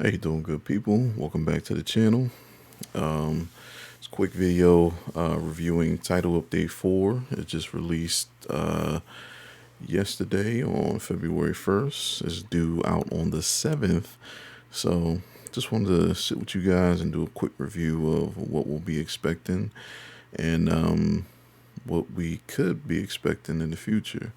How you doing, good people? Welcome back to the channel. It's a quick video reviewing Title Update 4. It just released yesterday on February 1st. It's due out on the 7th. So just wanted to sit with you guys and do a quick review of what we'll be expecting and what we could be expecting in the future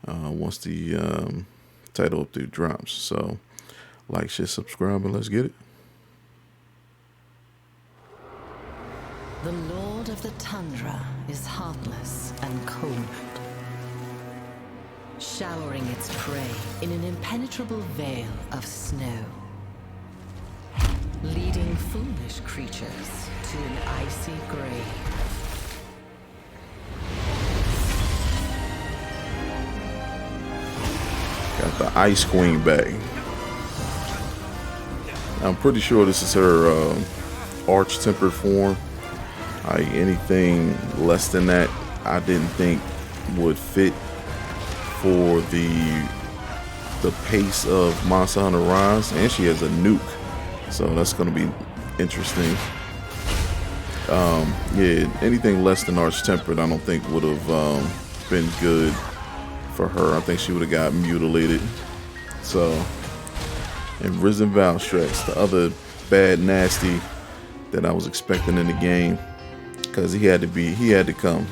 once the title update drops. So like, share, subscribe, and let's get it. The Lord of the Tundra is heartless and cold, showering its prey in an impenetrable veil of snow, leading foolish creatures to an icy grave. Got the Ice Queen back. I'm pretty sure this is her arch-tempered form. Anything less than that, I didn't think would fit for the pace of Monster Hunter Rise, and she has a nuke, so that's going to be interesting. Yeah, anything less than arch-tempered, I don't think would have been good for her. I think she would have got mutilated. So. And Risen Valstrax, the other bad nasty that I was expecting in the game, because he had to come.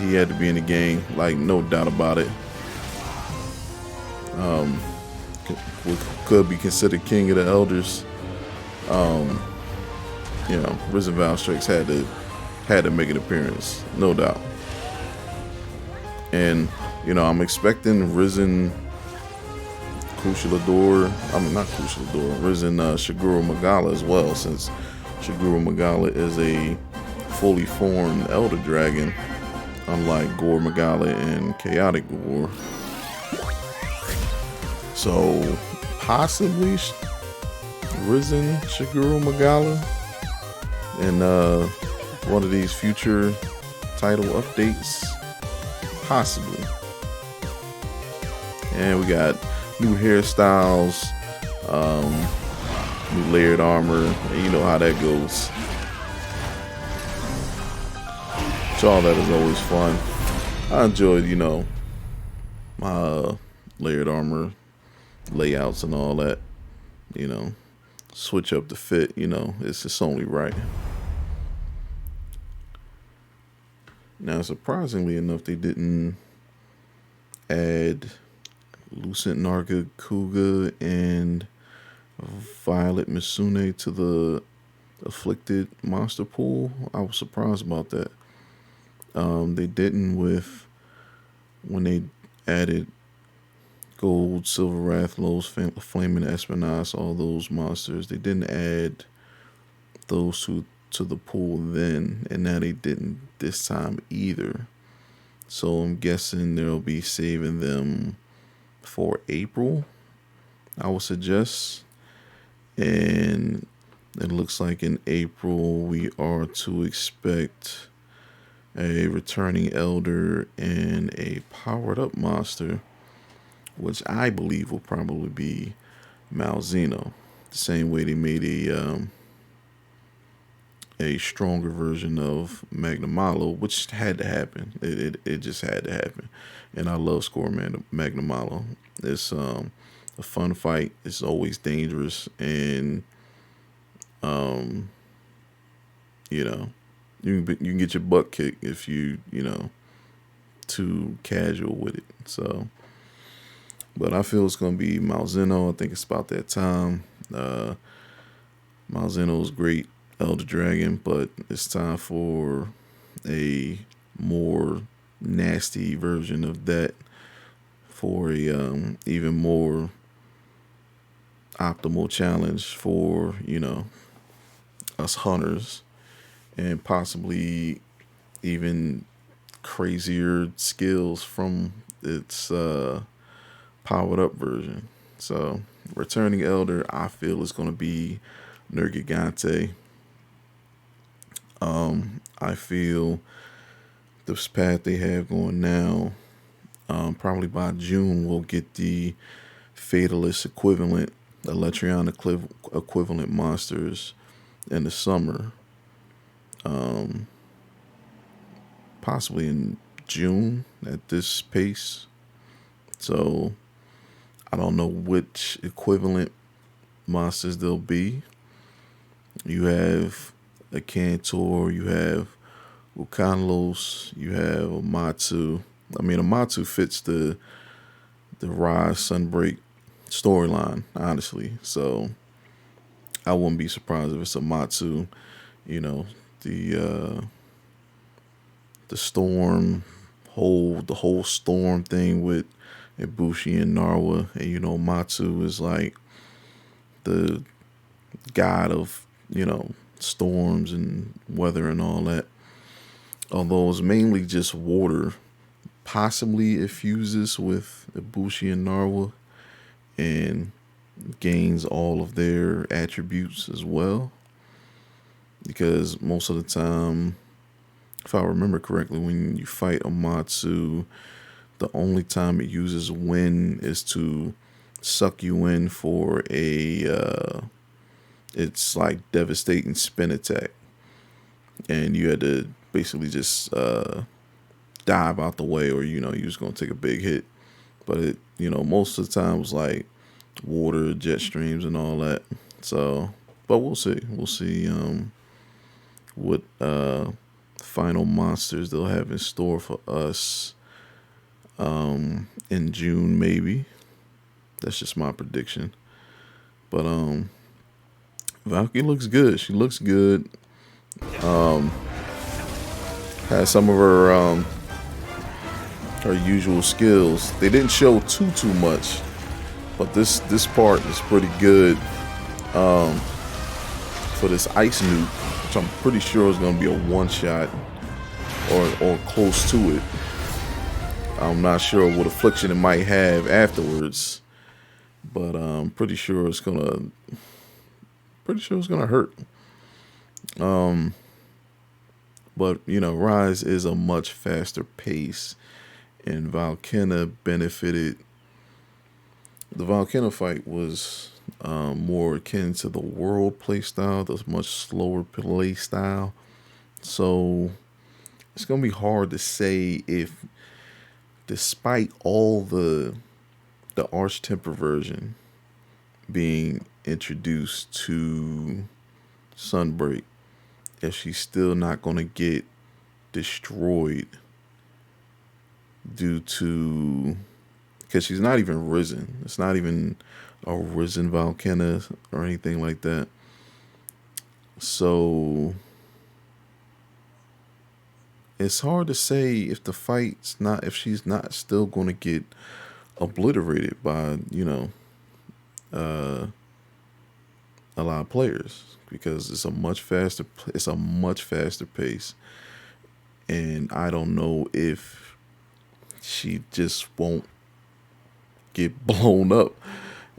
He had to be in the game, like, no doubt about it. Could be considered king of the elders. You know, Risen Valstrax had to make an appearance, no doubt. And you know, I'm expecting Risen Risen Shiguru Magala as well, since Shiguru Magala is a fully formed Elder Dragon, unlike Gore Magala and Chaotic Gore. So possibly Risen Shiguru Magala in one of these future title updates, possibly. And we got new hairstyles, new layered armor, and you know how that goes. So all that is always fun. I enjoyed, you know, my layered armor layouts and all that. You know, switch up the fit, you know, it's just only right. Now, surprisingly enough, they didn't add Lucent Narga Kuga and Violet Misune to the afflicted monster pool. I was surprised about that. They didn't when they added Gold, Silver Rathlos, Flaming Espinasse, all those monsters. They didn't add those to the pool then, and now they didn't this time either. So I'm guessing they'll be saving them for April, I would suggest. And it looks like in April we are to expect a returning elder and a powered up monster, which I believe will probably be Malzeno. The same way they made a stronger version of Magnamalo, which had to happen. It just had to happen. And I love Score Magnamalo. It's a fun fight. It's always dangerous, and you know, you can get your butt kicked if you know, too casual with it. So, but I feel it's gonna be Malzeno. I think it's about that time. Malzeno is great Elder Dragon, but it's time for a more nasty version of that, for a even more optimal challenge for, you know, us hunters, and possibly even crazier skills from its powered up version. So returning elder, I feel, is going to be Nergigante. I feel this path they have going now, probably by June we'll get the Fatalist equivalent Electron equivalent monsters in the summer, possibly in June at this pace. So I don't know which equivalent monsters there'll be. You have a Cantor, you have Vulcanlos, you have Amatsu. I mean, Amatsu fits the Rise Sunbreak storyline, honestly. So I wouldn't be surprised if it's Amatsu. You know, the storm the whole storm thing with Ibushi and Narwa, and Matsu is like the god of storms and weather and all that. Although it's mainly just water, possibly it fuses with Ibushi and Narwa and gains all of their attributes as well. Because most of the time, if I remember correctly, when you fight Amatsu, the only time it uses wind is to suck you in for it's like devastating spin attack. And you had to basically just dive out the way, or you're just gonna take a big hit. But it most of the time was like water, jet streams, and all that. So, but we'll see. We'll see what final monsters they'll have in store for us in June, maybe. That's just my prediction. But Valky looks good. She looks good. Has some of her usual skills. They didn't show too much, but this part is pretty good. For this ice nuke, which I'm pretty sure is going to be a one shot or close to it. I'm not sure what affliction it might have afterwards, but I'm pretty sure it's gonna hurt. But Rise is a much faster pace, and Velkhana benefited. The Velkhana fight was more akin to the World play style, the much slower play style. So it's gonna be hard to say if, despite all the Arch Temper version being introduced to Sunbreak, if she's still not going to get destroyed due to, because she's not even risen. It's not even a risen Velkhana or anything like that. So it's hard to say if if she's not still going to get obliterated by a lot of players, because it's a much faster pace, and I don't know if she just won't get blown up,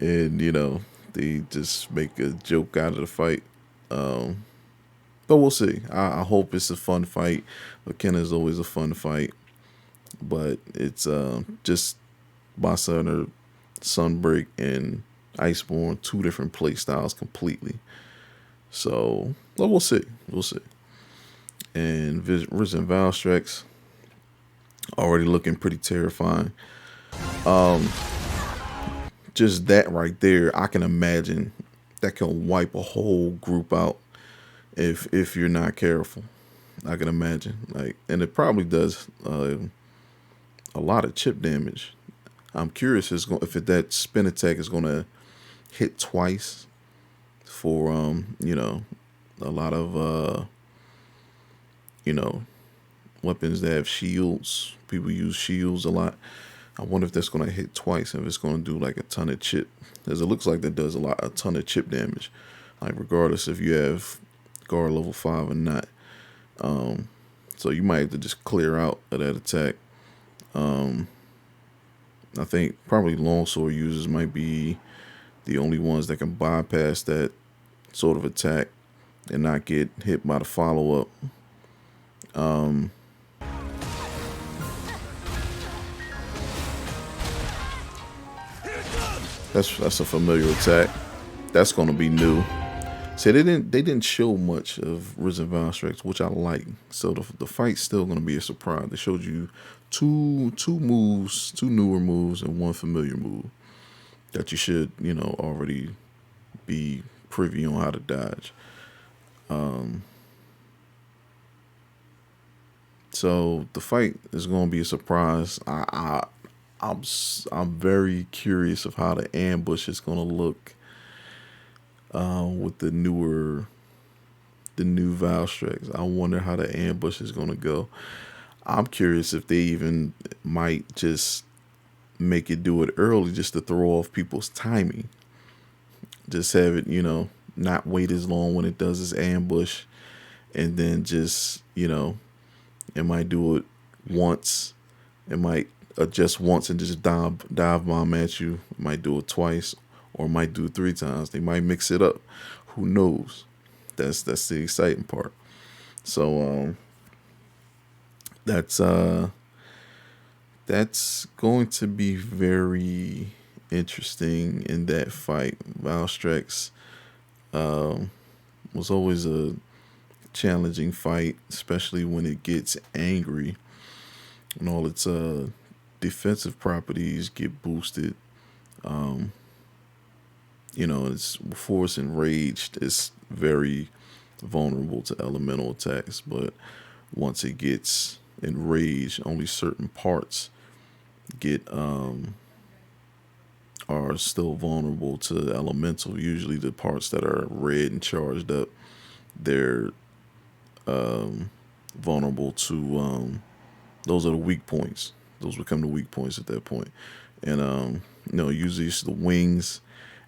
and they just make a joke out of the fight. But we'll see. I hope it's a fun fight. Velkhana is always a fun fight, but it's just Monster Hunter Sunbreak and Iceborne, two different play styles completely. So, well, we'll see. We'll see. And Risen Valstrax already looking pretty terrifying. Just that right there, I can imagine that can wipe a whole group out if you're not careful. I can imagine, and it probably does a lot of chip damage. I'm curious if that spin attack is going to hit twice for a lot of weapons that have shields. People use shields a lot. I wonder if that's going to hit twice, and if it's going to do like a ton of chip, because it looks like that does a ton of chip damage, like regardless if you have guard level 5 or not. So you might have to just clear out of that attack. I think probably longsword users might be the only ones that can bypass that sort of attack and not get hit by the follow-up. That's a familiar attack. that's going to be new. So they didn't show much of Risen Valstrax, which I like. So the fight's still going to be a surprise. They showed you two moves, two newer moves, and one familiar move that you should already be privy on how to dodge. So the fight is going to be a surprise. I'm very curious of how the ambush is going to look with the new Valstrax. I wonder how the ambush is going to go. I'm curious if they even might just make it do it early just to throw off people's timing. Just have it, not wait as long when it does its ambush, and then just, it might do it once. It might adjust once and just dive bomb at you. It might do it twice, or it might do it 3 times. They might mix it up. Who knows? That's the exciting part. So that's going to be very interesting in that fight. Valstrax was always a challenging fight, especially when it gets angry and all its defensive properties get boosted. It's before it's enraged, it's very vulnerable to elemental attacks, but once it gets enraged, only certain parts get are still vulnerable to elemental. Usually the parts that are red and charged up, they're vulnerable to those are the weak points. Those become the weak points at that point. And usually it's the wings,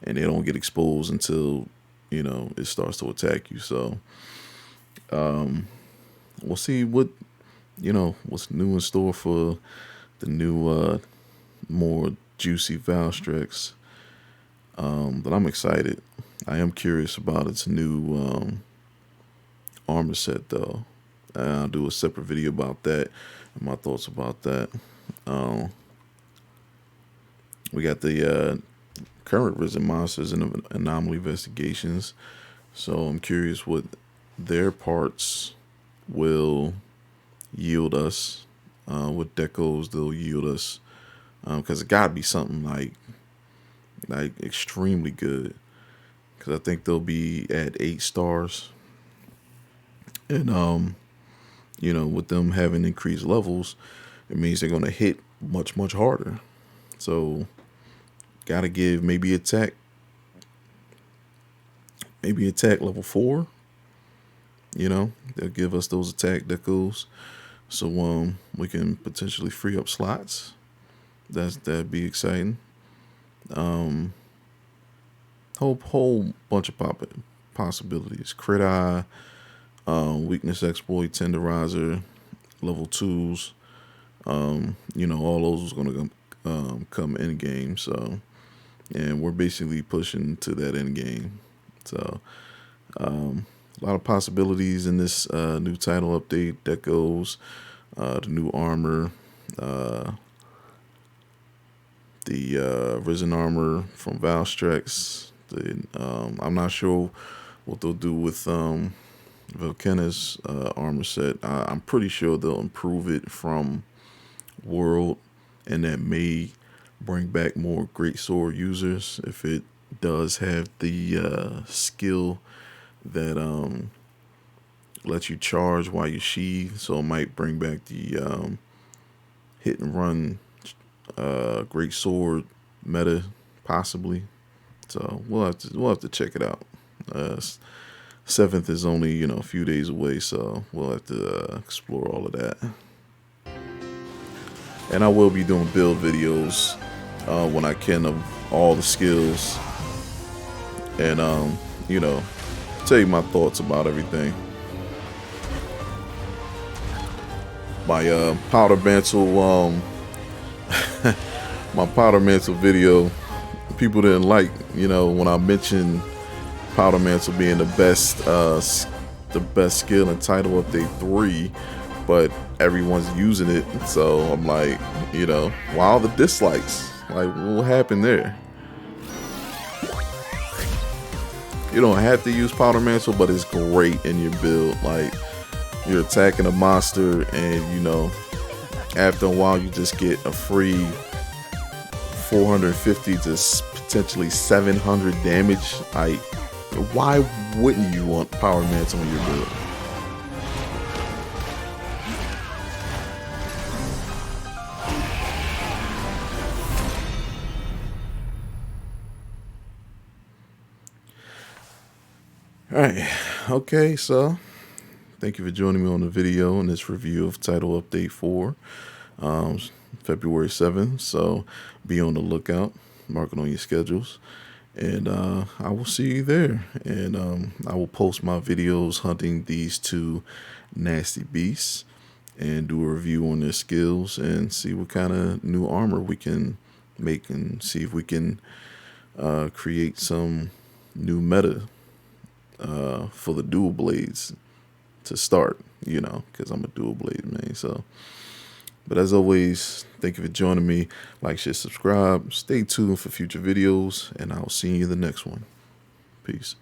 and they don't get exposed until it starts to attack you. So we'll see what's new in store for the new more juicy Valstrax. But I'm excited. I am curious about its new armor set, though. I'll do a separate video about that and my thoughts about that. We got the current Risen monsters and Anomaly investigations. So I'm curious what their parts will yield us, what decos they'll yield us, because it gotta be something like extremely good. Because I think they'll be at 8 stars, and with them having increased levels, it means they're gonna hit much harder. So gotta give maybe attack level 4. They'll give us those attack decos, so we can potentially free up slots. That'd be exciting. Whole bunch of possibilities. Crit eye, weakness exploit, tenderizer, level 2s. All those was gonna come in game. So, and we're basically pushing to that end game. So, a lot of possibilities in this new title update. Decos, the new armor, the Risen armor from Valstrax. I'm not sure what they'll do with Velkhana's armor set. I'm pretty sure they'll improve it from World, and that may bring back more greatsword users if it does have the skill that lets you charge while you sheathe. So it might bring back the hit and run greatsword meta, possibly. So we'll have to check it out. 7th is only a few days away, so we'll have to explore all of that. And I will be doing build videos when I can of all the skills, and tell you my thoughts about everything. My powder mantle my powder mantle video, people didn't like when I mentioned powder mantle being the best skill in title update 3, but everyone's using it. So I'm like, why all the dislikes? Like, what happened there? You don't have to use Powder Mantle, but it's great in your build. Like, you're attacking a monster, and you know, after a while, you just get a free 450 to potentially 700 damage. Like, why wouldn't you want Power Mantle in your build? Alright, okay, so thank you for joining me on the video in this review of Title Update 4, February 7th. So be on the lookout, mark it on your schedules, and I will see you there. And I will post my videos hunting these two nasty beasts and do a review on their skills and see what kind of new armor we can make and see if we can create some new meta for the dual blades to start, you know, because I'm a dual blade man. So, but as always, thank you for joining me. Like, share, subscribe, stay tuned for future videos, and I'll see you in the next one. Peace.